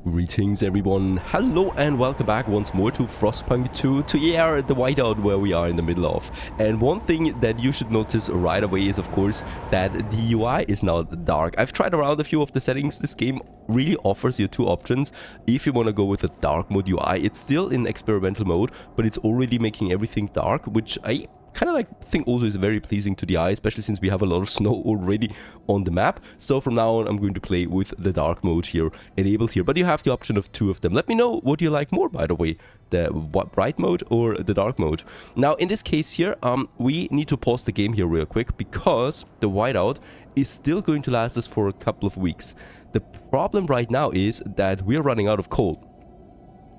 Greetings everyone, hello and welcome back once more to Frostpunk 2, to the whiteout where we are in the middle of. And one thing that you should notice right away is of course that the UI is now dark. I've tried around a few of the settings. This game really offers you two options. If you want to go with the dark mode UI, it's still in experimental mode, but it's already making everything dark, which I kind of think also is very pleasing to the eye, especially since we have a lot of snow already on the map. So from now on I'm going to play with the dark mode here enabled here, but you have the option of two of them. Let me know what you like more, by the way, the bright mode or the dark mode. Now in this case here we need to pause the game here real quick because the whiteout is still going to last us for a couple of weeks. The problem right now is that we're running out of coal,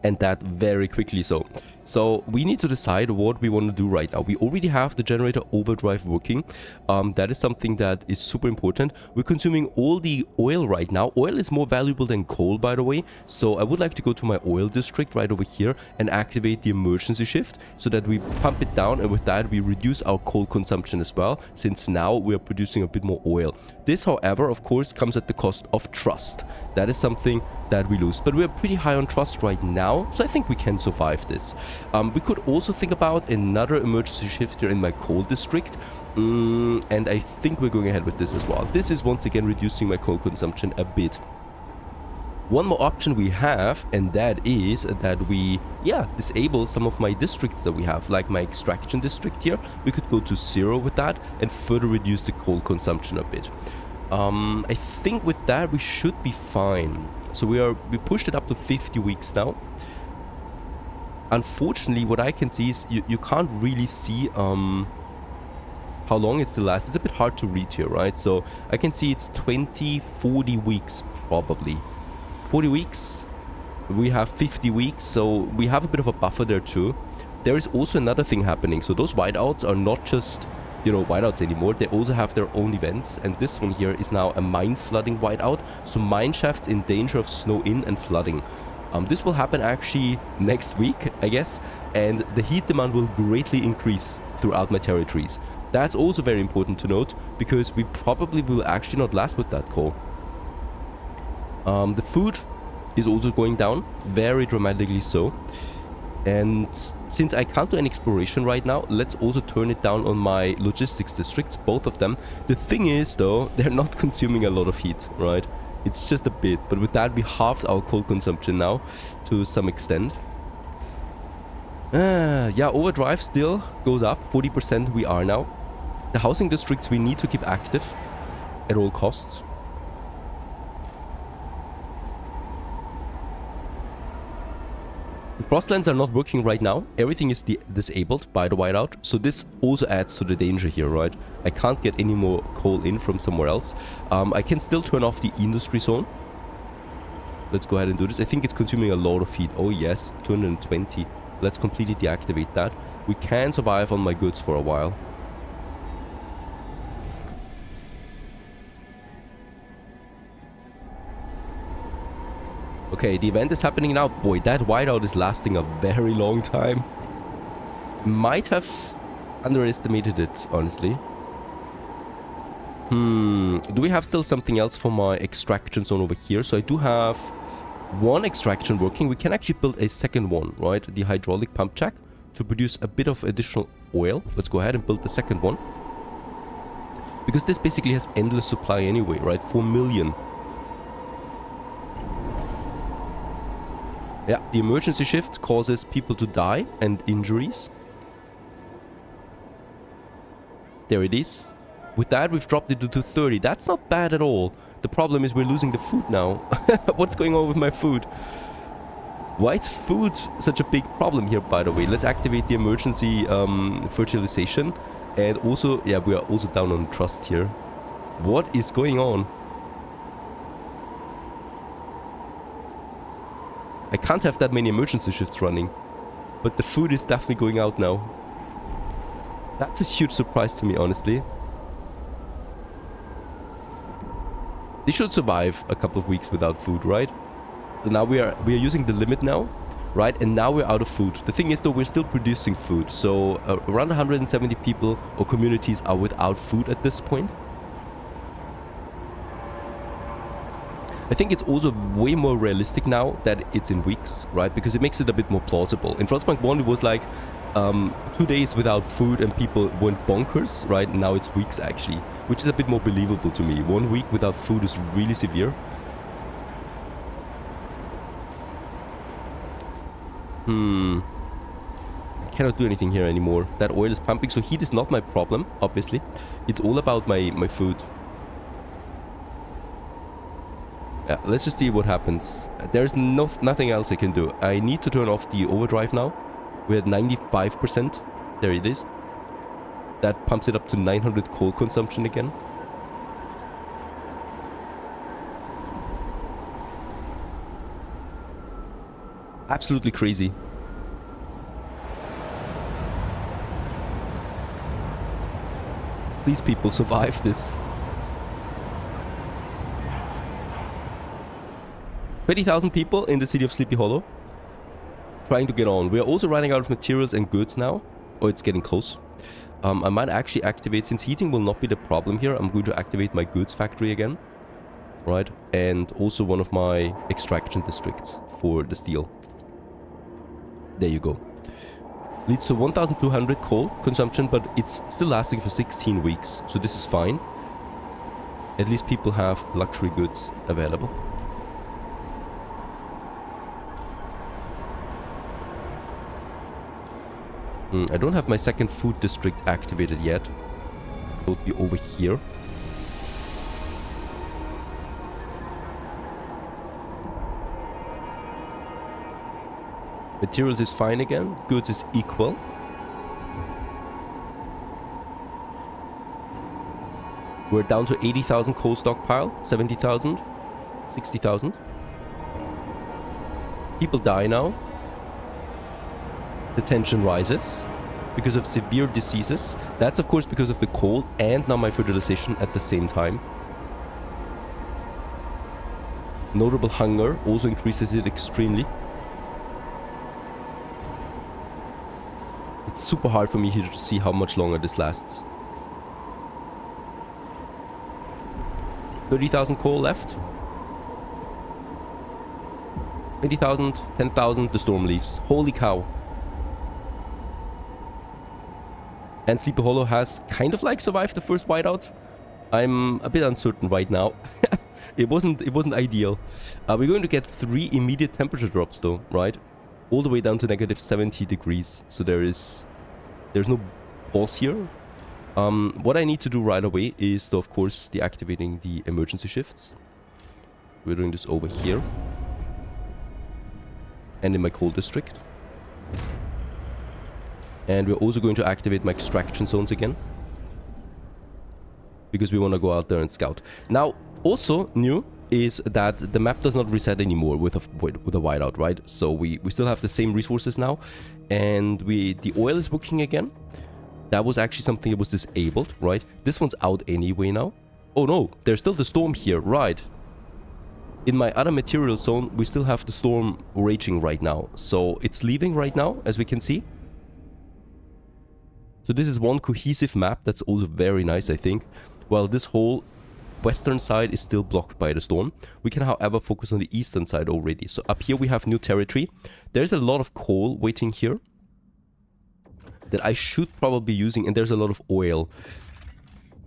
and that very quickly. So we need to decide what we want to do right now. We already have the generator overdrive working. That is something that is super important. We're consuming all the oil right now. Oil is more valuable than coal, by the way, so I would like to go to my oil district right over here and activate the emergency shift so that we pump it down, and with that we reduce our coal consumption as well, since now we are producing a bit more oil. This, however, of course comes at the cost of trust. That is something that we lose, but we are pretty high on trust right now, so I think we can survive this. We could also think about another emergency shift here in my coal district, and I think we're going ahead with this as well. This is once again reducing my coal consumption a bit. One more option we have, and that is that we disable some of my districts that we have, like my extraction district here. We could go to 0 with that and further reduce the coal consumption a bit. I think with that we should be fine. So we pushed it up to 50 weeks now. Unfortunately, what I can see is you can't really see how long it still lasts. It's a bit hard to read here, right? So I can see it's 40 weeks probably. 40 weeks. We have 50 weeks, so we have a bit of a buffer there too. There is also another thing happening. So those whiteouts are not just, you know, whiteouts anymore. They also have their own events, and this one here is now a mine flooding whiteout. So mine shafts in danger of snow in and flooding. This will happen actually next week, I guess, and the heat demand will greatly increase throughout my territories. That's also very important to note, because we probably will actually not last with that coal. The food is also going down, very dramatically so. And since I can't do any exploration right now, let's also turn it down on my logistics districts, both of them. The thing is though, they're not consuming a lot of heat, right? It's just a bit, but with that we halved our coal consumption now to some extent. Yeah, overdrive still goes up, 40% we are now. The housing districts we need to keep active at all costs. The frostlands are not working right now. Everything is disabled by the whiteout, so this also adds to the danger here, right? I can't get any more coal in from somewhere else. I can still turn off the industry zone. Let's go ahead and do this. I think it's consuming a lot of heat. Oh yes, 220. Let's completely deactivate that. We can survive on my goods for a while. Okay, the event is happening now. Boy, that whiteout is lasting a very long time. Might have underestimated it, honestly. Do we have still something else for my extraction zone over here? So I do have one extraction working. We can actually build a second one, right? The hydraulic pump jack to produce a bit of additional oil. Let's go ahead and build the second one. Because this basically has endless supply anyway, right? 4 million. Yeah, the emergency shift causes people to die and injuries. There it is. With that, we've dropped it to 30. That's not bad at all. The problem is we're losing the food now. What's going on with my food? Why is food such a big problem here, by the way? Let's activate the emergency fertilization. And also, yeah, we are also down on trust here. What is going on? I can't have that many emergency shifts running, but the food is definitely going out now. That's a huge surprise to me, honestly. They should survive a couple of weeks without food, right? So now we are using the limit now, right? And now we're out of food. The thing is though, we're still producing food. So around 170 people or communities are without food at this point. I think it's also way more realistic now that it's in weeks, right? Because it makes it a bit more plausible. In Frostpunk 1, it was like 2 days without food and people went bonkers, right? Now it's weeks actually, which is a bit more believable to me. 1 week without food is really severe. I cannot do anything here anymore. That oil is pumping, so heat is not my problem, obviously. It's all about my food. Yeah, let's just see what happens. There's nothing else I can do. I need to turn off the overdrive now. We're at 95%. There it is. That pumps it up to 900 coal consumption again. Absolutely crazy. Please, people, survive this. 20,000 people in the city of Sleepy Hollow trying to get on. We are also running out of materials and goods now. Oh, it's getting close. I might actually activate, since heating will not be the problem here, I'm going to activate my goods factory again. Right? And also one of my extraction districts for the steel. There you go. Leads to 1,200 coal consumption, but it's still lasting for 16 weeks. So this is fine. At least people have luxury goods available. I don't have my second food district activated yet. It will be over here. Materials is fine again. Goods is equal. We're down to 80,000 coal stockpile. 70,000. 60,000. People die now. The tension rises because of severe diseases. That's of course because of the cold and now my fertilization at the same time. Notable hunger also increases it extremely. It's super hard for me here to see how much longer this lasts. 30,000 coal left. 20,000, 10,000, the storm leaves. Holy cow. And Sleepy Hollow has kind of like survived the first whiteout. I'm a bit uncertain right now. It wasn't ideal. We're going to get 3 immediate temperature drops though, right? All the way down to negative 70 degrees. So there's no pause here. What I need to do right away is though, of course, deactivating the emergency shifts. We're doing this over here. And in my coal district. And we're also going to activate my extraction zones again. Because we want to go out there and scout. Now, also new is that the map does not reset anymore with a whiteout, right? So we still have the same resources now. And the oil is working again. That was actually something that was disabled, right? This one's out anyway now. Oh no, there's still the storm here, right? In my other material zone, we still have the storm raging right now. So it's leaving right now, as we can see. So this is one cohesive map. That's also very nice, I think. While this whole western side is still blocked by the storm. We can, however, focus on the eastern side already. So up here we have new territory. There's a lot of coal waiting here that I should probably be using, and there's a lot of oil.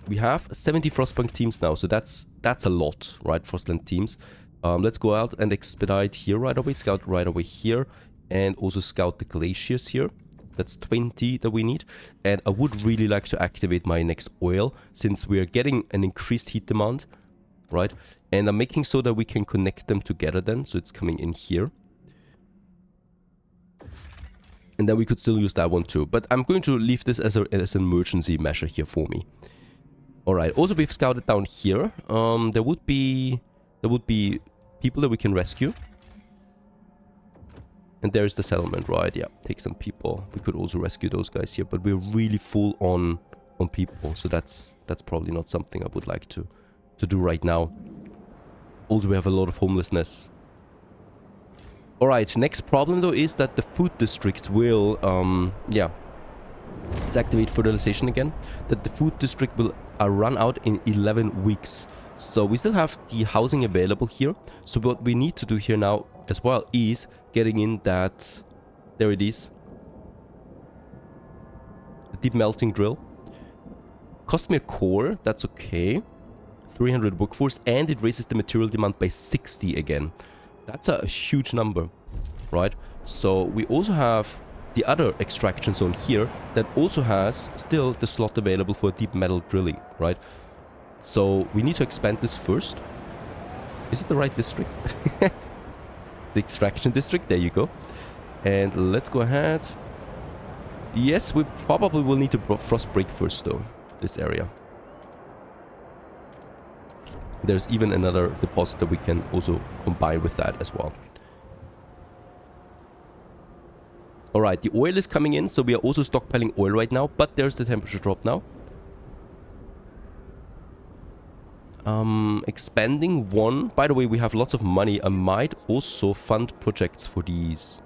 We have 70 Frostpunk teams now, so that's a lot, right? Frostland teams. Let's go out and expedite here right away, scout right away here, and also scout the glaciers here. That's 20 that we need. And I would really like to activate my next oil, since we're getting an increased heat demand, right? And I'm making so that we can connect them together then, so it's coming in here. And then we could still use that one too. But I'm going to leave this as an emergency measure here for me. Alright, also we've scouted down here. There would be people that we can rescue. And there's the settlement, right? Yeah, take some people. We could also rescue those guys here, but we're really full on people. So that's probably not something I would like to do right now. Also, we have a lot of homelessness. Alright, next problem though is that the food district will, let's activate fertilization again. That the food district will run out in 11 weeks. So we still have the housing available here. So what we need to do here now as well is getting in that... There it is. The deep melting drill. Cost me a core, that's okay. 300 workforce, and it raises the material demand by 60 again. That's a huge number, right? So we also have the other extraction zone here that also has still the slot available for deep metal drilling, right? So we need to expand this first. Is it the right district? The extraction district, there you go. And let's go ahead. Yes, we probably will need to frost break first though, this area. There's even another deposit that we can also combine with that as well. Alright, the oil is coming in, so we are also stockpiling oil right now, but there's the temperature drop now. Expanding one. By the way, we have lots of money. I might also fund projects for these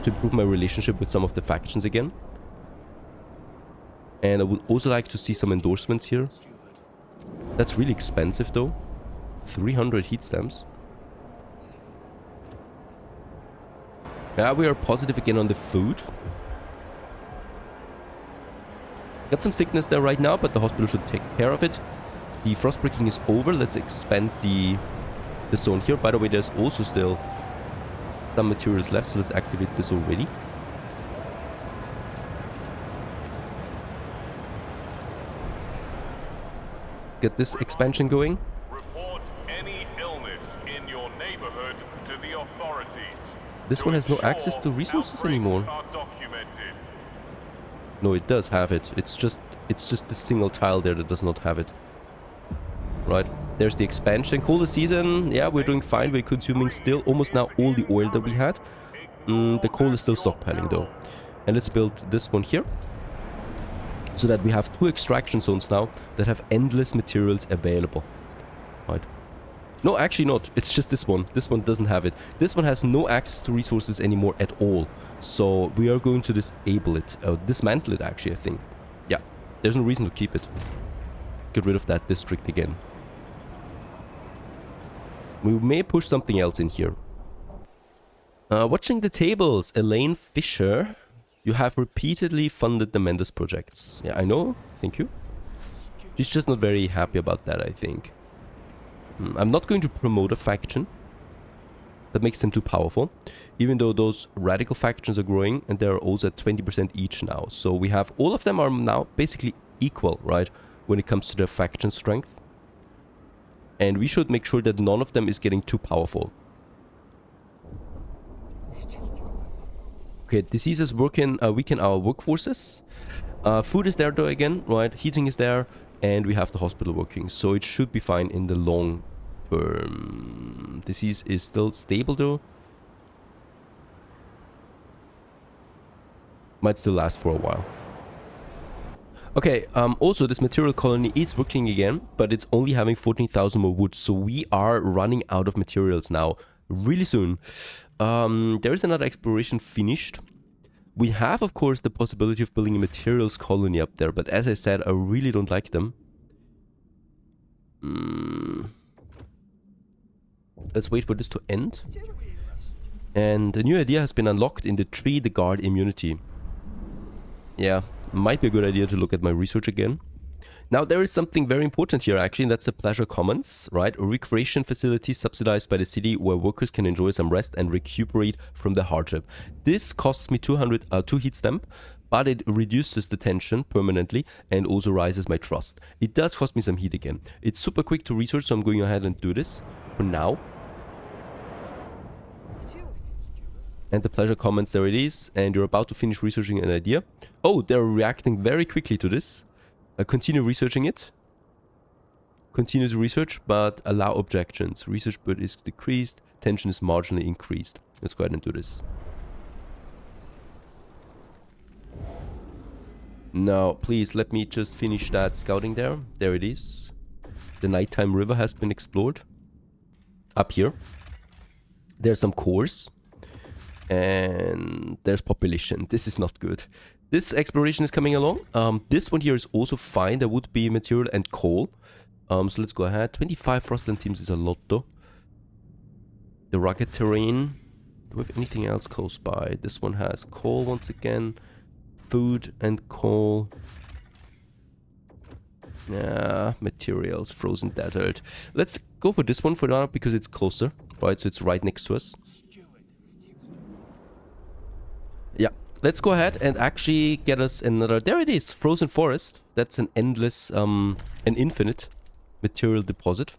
to improve my relationship with some of the factions again. And I would also like to see some endorsements here. That's really expensive though. 300 heat stamps. Yeah, we are positive again on the food. Got some sickness there right now, but the hospital should take care of it. The frost breaking is over. Let's expand the zone here. By the way, there's also still some materials left, so let's activate this already. Get this expansion going. Report any illness in your neighborhood to the authorities. This one has no access to resources anymore. No, it does have it. It's just the single tile there that does not have it. Right, there's the expansion. Colder season, yeah, we're doing fine. We're consuming still almost now all the oil that we had. The coal is still stockpiling though. And let's build this one here, so that we have 2 extraction zones now that have endless materials available. Right. No, actually not. It's just this one. This one doesn't have it. This one has no access to resources anymore at all. So we are going to disable it. Dismantle it actually, I think. Yeah, there's no reason to keep it. Get rid of that district again. We may push something else in here. Watching the tables, Elaine Fisher. You have repeatedly funded the Mendes projects. Yeah, I know. Thank you. She's just not very happy about that, I think. I'm not going to promote a faction that makes them too powerful, even though those radical factions are growing, and they're also at 20% each now. So we have, all of them are now basically equal, right, when it comes to their faction strength. And we should make sure that none of them is getting too powerful. Okay, diseases weaken our workforces. Food is there though again, right? Heating is there, and we have the hospital working, so it should be fine in the long term. Disease is still stable though. Might still last for a while. Okay, also this material colony is working again, but it's only having 14,000 more wood, so we are running out of materials now, really soon. There is another exploration finished. We have, of course, the possibility of building a materials colony up there, but as I said, I really don't like them. Let's wait for this to end. And a new idea has been unlocked in the tree, the guard immunity. Yeah, might be a good idea to look at my research again. Now, there is something very important here, actually, and that's the Pleasure Commons, right? A recreation facility subsidized by the city where workers can enjoy some rest and recuperate from the hardship. This costs me 2 heat stamp, but it reduces the tension permanently and also raises my trust. It does cost me some heat again. It's super quick to research, so I'm going ahead and do this for now. And the Pleasure Commons, there it is, and you're about to finish researching an idea. Oh, they're reacting very quickly to this. Continue researching it. Continue to research, but allow objections. Research burden is decreased, tension is marginally increased. Let's go ahead and do this. Now, please, let me just finish that scouting there. There it is. The nighttime river has been explored. Up here. There's some cores. And there's population. This is not good. This exploration is coming along. This one here is also fine. There would be material and coal. So let's go ahead. 25 Frostland teams is a lot though. The rugged terrain. Do we have anything else close by? This one has coal once again. Food and coal. Yeah, materials, frozen desert. Let's go for this one for now because it's closer, right? So it's right next to us. Yeah, let's go ahead and actually get us another. There it is, frozen forest. That's an endless, an infinite material deposit.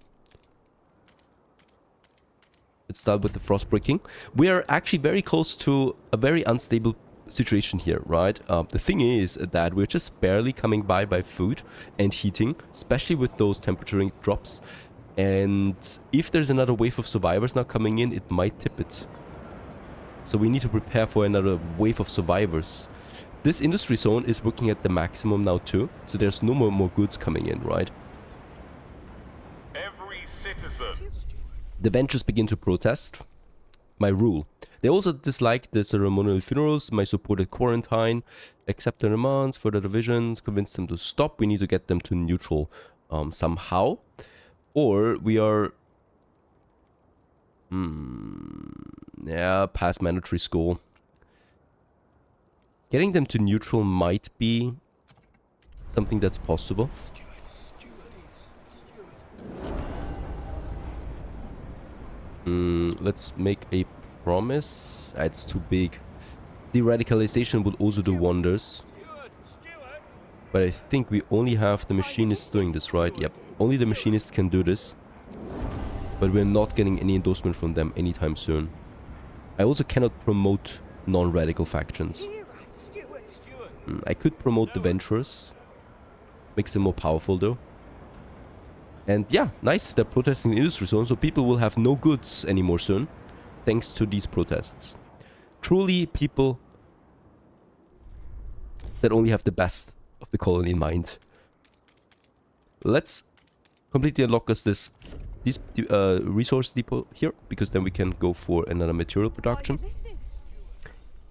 Let's start with the frost breaking. We are actually very close to a very unstable situation here, right? The thing is that we're just barely coming by food and heating, especially with those temperature drops. And if there's another wave of survivors now coming in, it might tip it. So we need to prepare for another wave of survivors. This industry zone is working at the maximum now too, so there's no more goods coming in, right? Every citizen. The ventures begin to protest. My rule. They also dislike the ceremonial funerals, my supported quarantine, accept their demands, further divisions, convince them to stop. We need to get them to neutral somehow. Or we are... yeah, past mandatory school. Getting them to neutral might be something that's possible. Let's make a promise. It's too big. De-radicalization would also do wonders. But I think we only have the machinists doing this, right? Yep. Only the machinists can do this. But we're not getting any endorsement from them anytime soon. I also cannot promote non-radical factions. I could promote the Venturers. Makes them more powerful though. And yeah, nice, they're protesting the industry zone, so people will have no goods anymore soon, thanks to these protests. Truly people that only have the best of the colony in mind. Let's completely unlock us this resource depot here, because then we can go for another material production.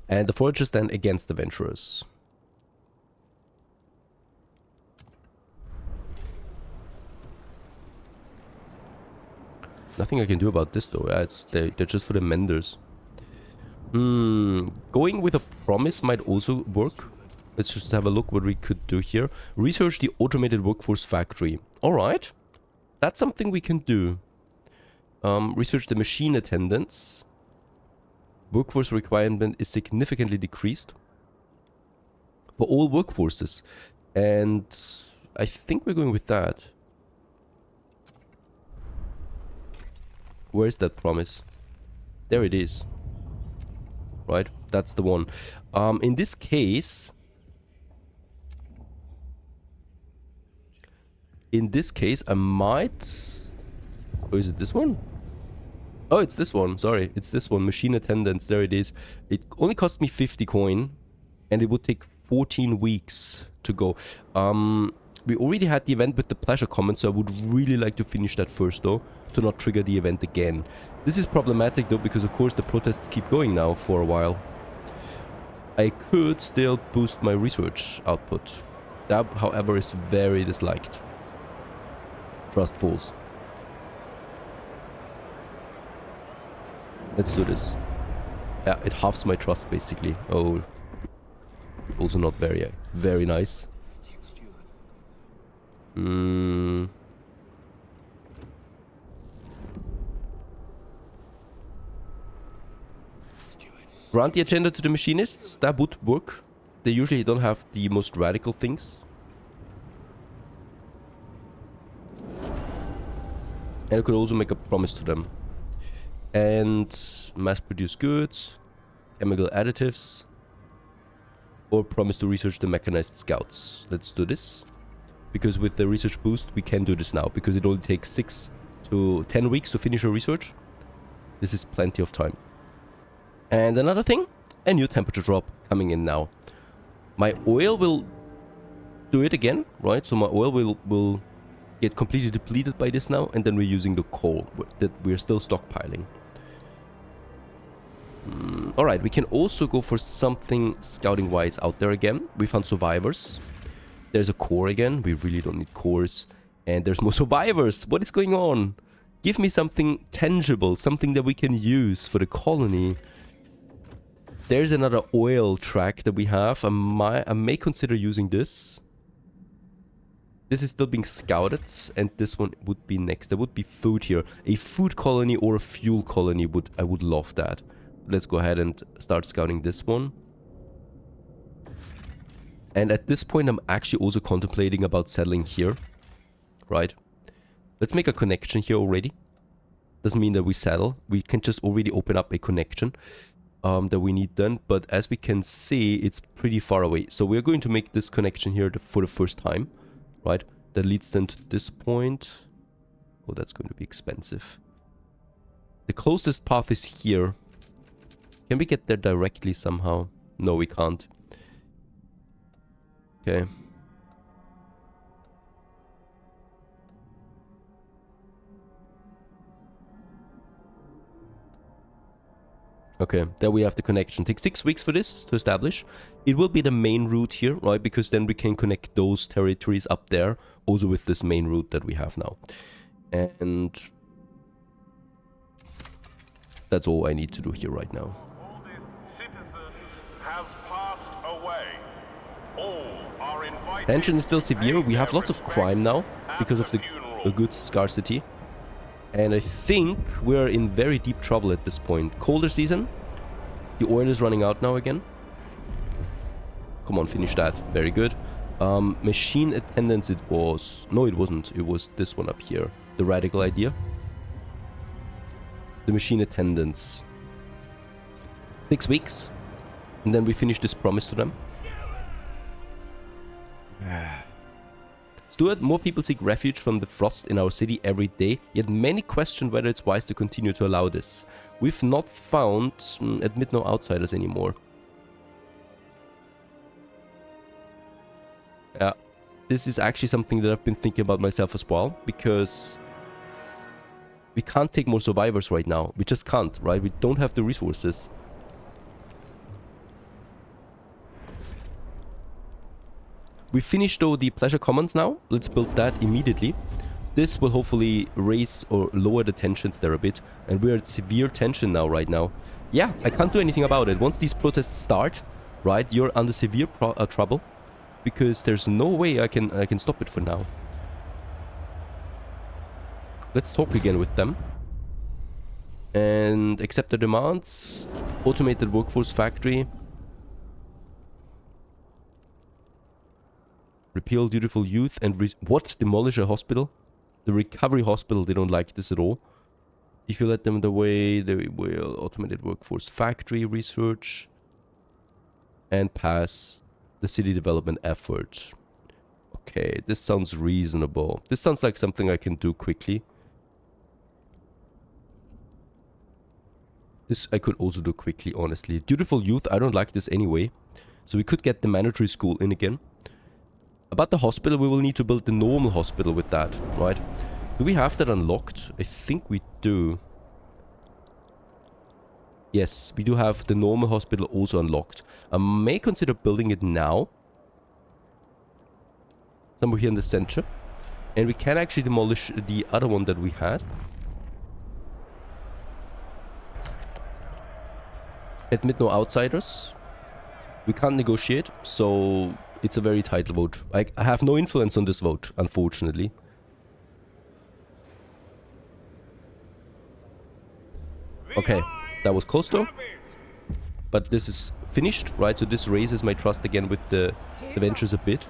And the foragers then against the venturers. Nothing I can do about this though. Yeah, they're just for the menders. Going with a promise might also work. Let's just have a look what we could do here. Research the automated workforce factory. Alright. That's something we can do. Research the machine attendance. Workforce requirement is significantly decreased for all workforces. And I think we're going with that. Where's that promise? There it is. Right? That's the one. In this case... I might... Oh, is it this one? Oh, it's this one. Sorry. It's this one. Machine attendance. There it is. It only cost me 50 coin. And it would take 14 weeks to go. We already had the event with the pleasure comment, so I would really like to finish that first though, to not trigger the event again. This is problematic though, because of course the protests keep going now for a while. I could still boost my research output. That, however, is very disliked. Trust falls. Let's do this. Yeah, it halves my trust basically. Oh, also not very, very nice. Grant the agenda to the machinists. That would work. They usually don't have the most radical things. And I could also make a promise to them. And mass produce goods, chemical additives, or promise to research the mechanized scouts. Let's do this. Because with the research boost, we can do this now. Because it only takes 6 to 10 weeks to finish our research. This is plenty of time. And another thing, a new temperature drop coming in now. My oil will do it again, right? So my oil will get completely depleted by this now. And then we're using the coal that we're still stockpiling. Alright, we can also go for something scouting-wise out there again. We found survivors. There's a core again. We really don't need cores. And there's more survivors. What is going on? Give me something tangible, something that we can use for the colony. There's another oil track that we have. I may consider using this. This is still being scouted, and this one would be next. There would be food here. A food colony or a fuel colony I would love that. Let's go ahead and start scouting this one. And at this point, I'm actually also contemplating about settling here. Right. Let's make a connection here already. Doesn't mean that we settle. We can just already open up a connection that we need then. But as we can see, it's pretty far away. So we're going to make this connection here for the first time. Right. That leads then to this point. Oh, that's going to be expensive. The closest path is here. Can we get there directly somehow? No, we can't. Okay. Okay, there we have the connection. Takes 6 weeks for this to establish. It will be the main route here, right? Because then we can connect those territories up there also with this main route that we have now. And that's all I need to do here right now. All the citizens have passed away. All are invited. Tension is still severe. We have lots of crime now because of the goods scarcity. And I think we're in very deep trouble at this point. Colder season. The oil is running out now again. Come on, finish that. Very good. Machine attendance it was. No, it wasn't. It was this one up here. The radical idea. The machine attendance. 6 weeks. And then we finish this promise to them. Stuart, more people seek refuge from the frost in our city every day, yet many question whether it's wise to continue to allow this. We've not found, admit no outsiders anymore. Yeah, this is actually something that I've been thinking about myself as well, because we can't take more survivors right now. We just can't, right? We don't have the resources. We finished though the Pleasure Commons now. Let's build that immediately. This will hopefully raise or lower the tensions there a bit. And we're at severe tension now, right now. Yeah, I can't do anything about it. Once these protests start, right, you're under severe trouble. Because there's no way I can stop it for now. Let's talk again with them. And accept their demands. Automated workforce factory. Repeal dutiful youth and what? Demolish a hospital? The recovery hospital, they don't like this at all. If you let them the way, they will automated workforce factory research. And pass the city development efforts. Okay, this sounds reasonable. This sounds like something I can do quickly. This I could also do quickly, honestly. Dutiful youth, I don't like this anyway. So we could get the mandatory school in again. About the hospital, we will need to build the normal hospital with that, right? Do we have that unlocked? I think we do. Yes, we do have the normal hospital also unlocked. I may consider building it now. Somewhere here in the center. And we can actually demolish the other one that we had. Admit no outsiders. We can't negotiate, so it's a very tight vote. I have no influence on this vote, unfortunately. Okay, that was close though. But this is finished, right? So this raises my trust again with the ventures a bit.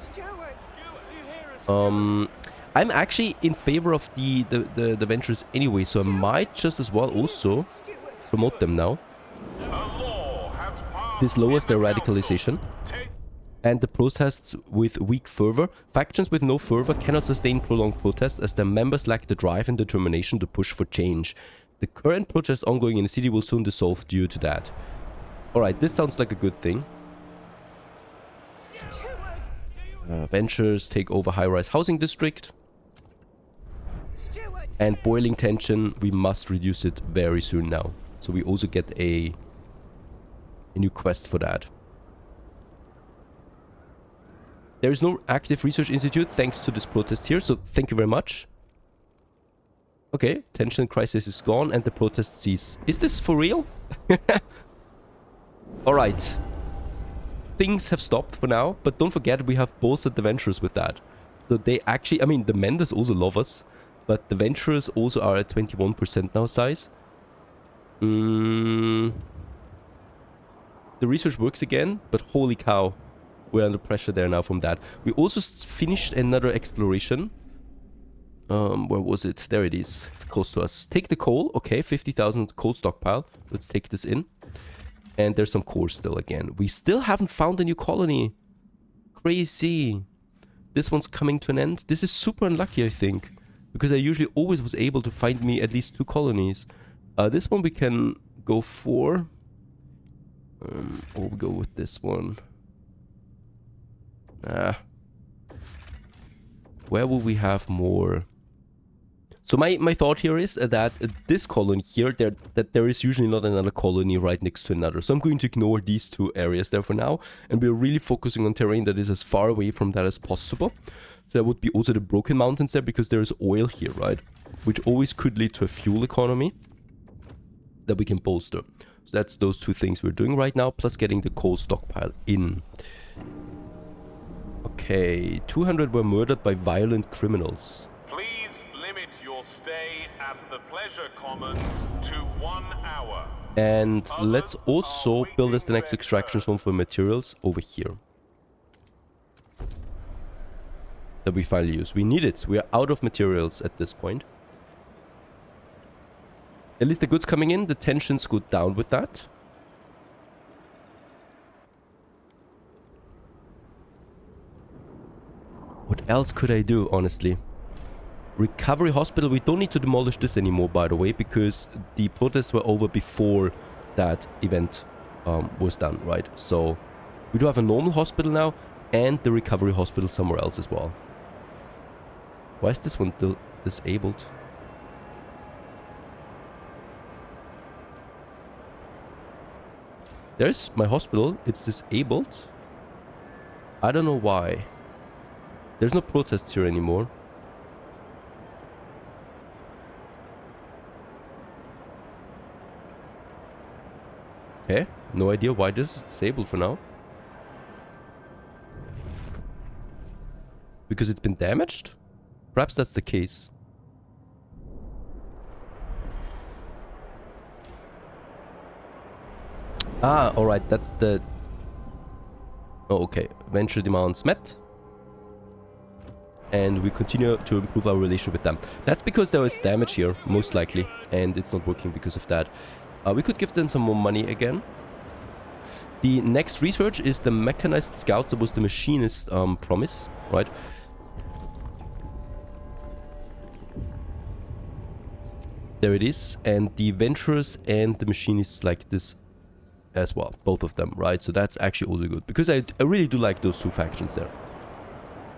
I'm actually in favor of the ventures anyway, so I might just as well also promote them now. This lowers their radicalization. And the protests with weak fervor. Factions with no fervor cannot sustain prolonged protests as their members lack the drive and determination to push for change. The current protests ongoing in the city will soon dissolve due to that. Alright, this sounds like a good thing. Ventures take over high-rise housing district. And boiling tension, we must reduce it very soon now. So we also get a new quest for that. There is no active research institute thanks to this protest here, so thank you very much. Okay, tension crisis is gone and the protest cease. Is this for real? Alright. Things have stopped for now, but don't forget we have bolstered the Venturers with that. So they actually, I mean, the Menders also love us, but the Venturers also are at 21% now size. The research works again, but holy cow, we're under pressure there now from that. We also finished another exploration. Where was it? There it is. It's close to us. Take the coal. Okay, 50,000 coal stockpile. Let's take this in. And there's some core still again. We still haven't found a new colony. Crazy. This one's coming to an end. This is super unlucky, I think. Because I usually always was able to find me at least 2 colonies. This one we can go for. We'll go with this one. Where will we have more? So my thought here is that this colony here, that there is usually not another colony right next to another. So I'm going to ignore these 2 areas there for now. And we're really focusing on terrain that is as far away from that as possible. So that would be also the Broken Mountains there, because there is oil here, right? Which always could lead to a fuel economy that we can bolster. So that's those 2 things we're doing right now, plus getting the coal stockpile in. Okay, 200 were murdered by violent criminals. Please limit your stay at the Pleasure Commons to 1 hour. And let's also build us the next extraction zone for materials over here. That we finally use. We need it. We are out of materials at this point. At least the goods coming in, the tensions go down with that. What else could I do, honestly? Recovery hospital, we don't need to demolish this anymore, by the way, because the protests were over before that event was done, right? So we do have a normal hospital now and the recovery hospital somewhere else as well. Why is this one still disabled? There's my hospital, it's disabled. I don't know why. There's no protests here anymore. Okay, no idea why this is disabled for now. Because it's been damaged? Perhaps that's the case. Ah, alright, that's the... Oh, okay. Venture demands met. And we continue to improve our relationship with them. That's because there is damage here, most likely. And it's not working because of that. We could give them some more money again. The next research is the mechanized scouts. That was the machinist promise, right? There it is. And the venturers and the machinists like this as well. Both of them, right? So that's actually also good. Because I really do like those 2 factions there.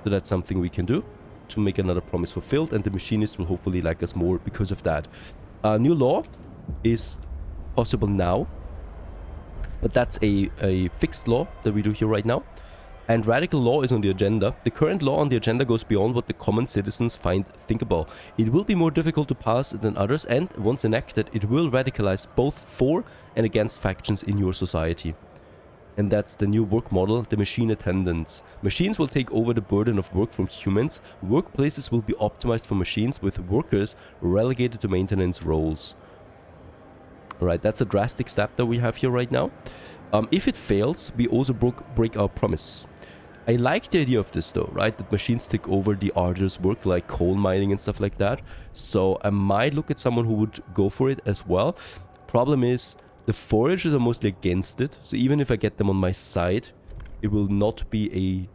So that's something we can do to make another promise fulfilled. And the machinists will hopefully like us more because of that. New law is possible now. But that's a fixed law that we do here right now. And radical law is on the agenda. The current law on the agenda goes beyond what the common citizens find thinkable. It will be more difficult to pass than others, and once enacted, it will radicalize both for and against factions in your society. And that's the new work model, the machine attendants. Machines will take over the burden of work from humans. Workplaces will be optimized for machines, with workers relegated to maintenance roles. Alright, that's a drastic step that we have here right now. If it fails, we also break our promise. I like the idea of this though, right? That machines take over the arduous work like coal mining and stuff like that. So I might look at someone who would go for it as well. Problem is, the foragers are mostly against it. So even if I get them on my side, it will not be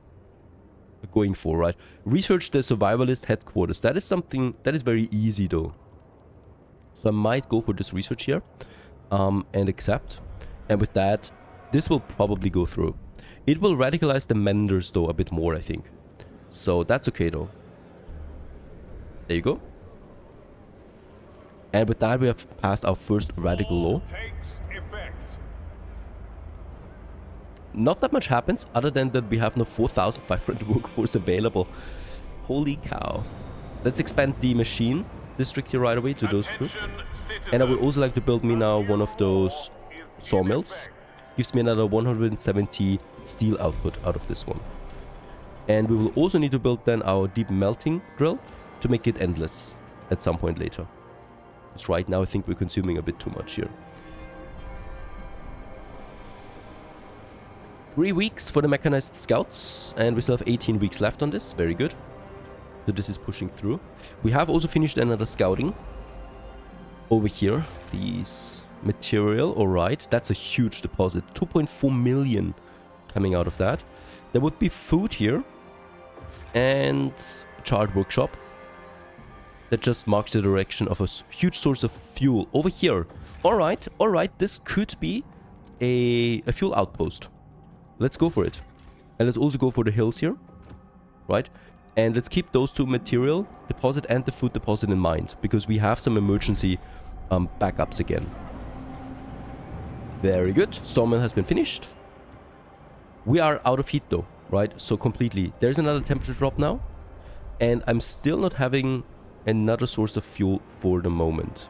a going for, right? Research the survivalist headquarters. That is something that is very easy though. So I might go for this research here and accept. And with that, this will probably go through. It will radicalize the menders though a bit more, I think. So that's okay though. There you go. And with that, we have passed our first radical law. not that much happens other than that we have no 4,500 workforce available. Holy cow. Let's expand the machine district here right away to those two. And I would also like to build me now one of those sawmills. Gives me another 170 steel output out of this one. And we will also need to build then our deep melting drill to make it endless at some point later. Because right now I think we're consuming a bit too much here. 3 weeks for the mechanized scouts, and we still have 18 weeks left on this. Very good. So this is pushing through. We have also finished another scouting over here. These material, alright. That's a huge deposit. 2.4 million coming out of that. There would be food here and chart workshop. That just marks the direction of a huge source of fuel over here. Alright, alright. This could be a fuel outpost. Let's go for it. And let's also go for the hills here. Right? And let's keep those two material deposit and the food deposit in mind. Because we have some emergency backups again. Very good. Sawmill has been finished. We are out of heat though. Right? So completely. There's another temperature drop now. And I'm still not having another source of fuel for the moment.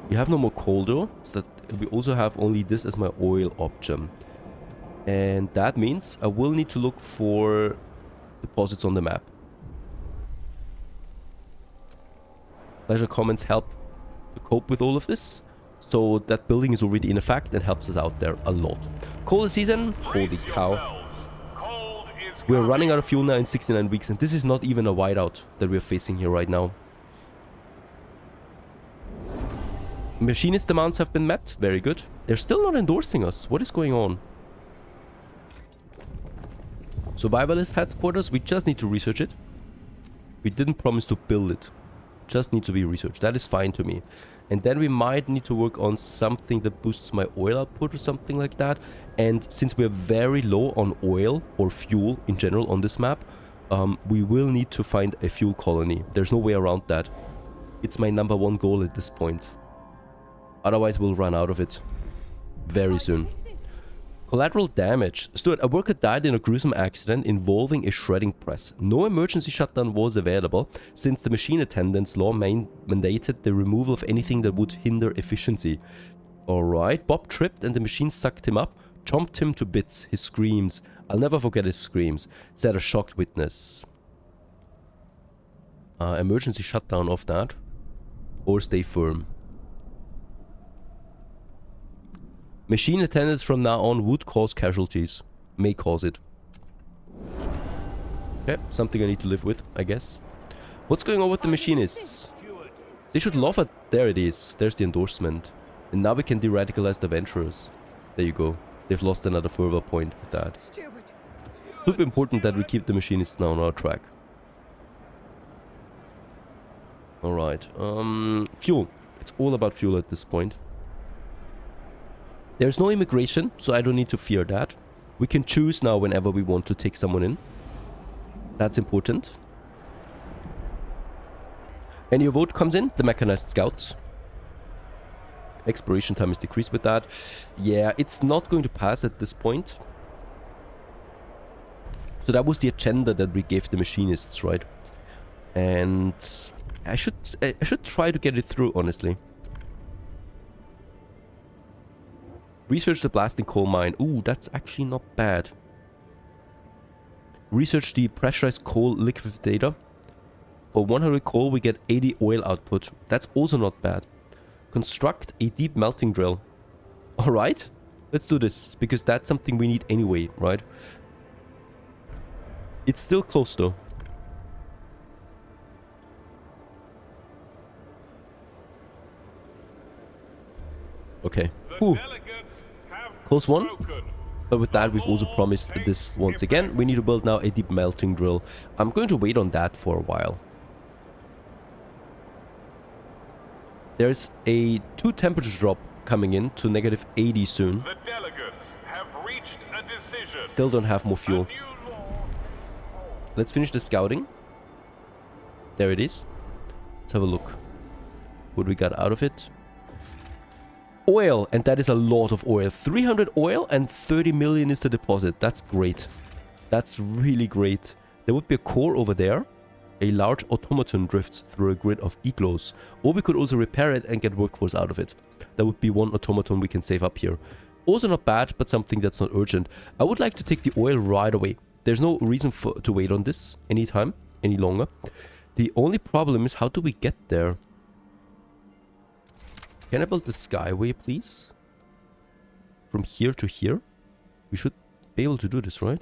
We have no more coal though. So that we also have only this as my oil option. And that means I will need to look for deposits on the map. Pleasure comments help to cope with all of this. So that building is already in effect and helps us out there a lot. Coal season, holy cow. We're running out of fuel now in 69 weeks, and this is not even a whiteout that we're facing here right now. Machinist demands have been met. Very good. They're still not endorsing us. What is going on? Survivalist headquarters, we just need to research it. We didn't promise to build it. Just need to be researched. That is fine to me. And then we might need to work on something that boosts my oil output or something like that. And since we're very low on oil or fuel in general on this map, we will need to find a fuel colony. There's no way around that. It's my #1 goal at this point. Otherwise we'll run out of it very soon. Collateral damage. Stuart, a worker died in a gruesome accident involving a shredding press. No emergency shutdown was available since the machine attendance law mandated the removal of anything that would hinder efficiency. Alright, Bob tripped and the machine sucked him up, chomped him to bits. His screams. I'll never forget his screams, said a shocked witness. Emergency shutdown of that. Or stay firm. Machine attendants from now on would cause casualties. May cause it. Okay, something I need to live with, I guess. What's going on with the machinists? They should love it. There it is. There's the endorsement. And now we can de-radicalize the venturers. There you go. They've lost another further point with that. Super important that we keep the machinists now on our track. Alright. Fuel. It's all about fuel at this point. There's no immigration, so I don't need to fear that. We can choose now whenever we want to take someone in. That's important. And your vote comes in, the mechanized scouts. Expiration time is decreased with that. Yeah, it's not going to pass at this point. So that was the agenda that we gave the machinists, right? And I should try to get it through, honestly. Research the blasting coal mine. Ooh, that's actually not bad. Research the pressurized coal liquidator. For 100 coal, we get 80 oil output. That's also not bad. Construct a deep melting drill. Alright, let's do this. Because that's something we need anyway, right? It's still close though. Okay. Ooh. Close one. But with that, we've also promised this once again. We need to build now a deep melting drill. I'm going to wait on that for a while. There's a 2 temperature drop coming in to -80 soon. The delegates have reached a decision. Still don't have more fuel. Let's finish the scouting. There it is. Let's have a look. What we got out of it. Oil, and that is a lot of oil. 300 oil and 30 million is the deposit. That's great. That's really great. There would be a core over there. A large automaton drifts through a grid of igloos. Or we could also repair it and get workforce out of it. That would be one automaton we can save up here. Also not bad, but something that's not urgent. I would like to take the oil right away. There's no reason to wait on this anytime, any longer. The only problem is, how do we get there? Can I build the skyway, please? From here to here? We should be able to do this, right?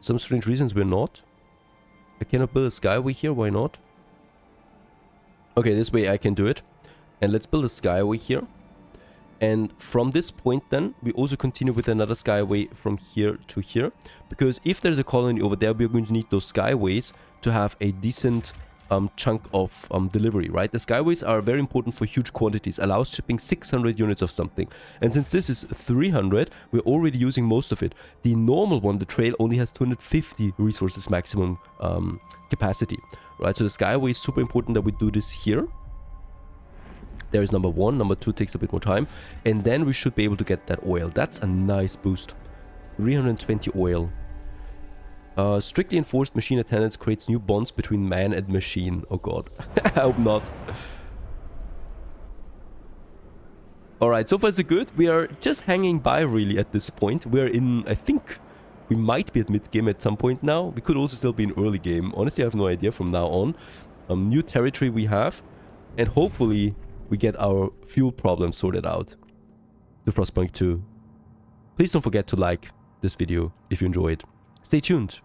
Some strange reasons we're not. I cannot build a skyway here, why not? Okay, this way I can do it. And let's build a skyway here. And from this point then, we also continue with another skyway from here to here. Because if there's a colony over there, we're going to need those skyways to have a decent chunk of delivery, right? The skyways are very important for huge quantities, allows shipping 600 units of something. And since this is 300, we're already using most of it. The normal one, the trail, only has 250 resources maximum capacity, right? So the skyway is super important that we do this here. There is number one. Number two takes a bit more time. And then we should be able to get that oil. That's a nice boost. 320 oil. Strictly enforced machine attendance creates new bonds between man and machine. Oh god. I hope not. Alright, so far so good. We are just hanging by really at this point. We're in, I think, we might be at mid-game at some point now. We could also still be in early game. Honestly, I have no idea from now on. New territory we have. And hopefully we get our fuel problem sorted out to Frostpunk 2. Please don't forget to like this video if you enjoyed. Stay tuned.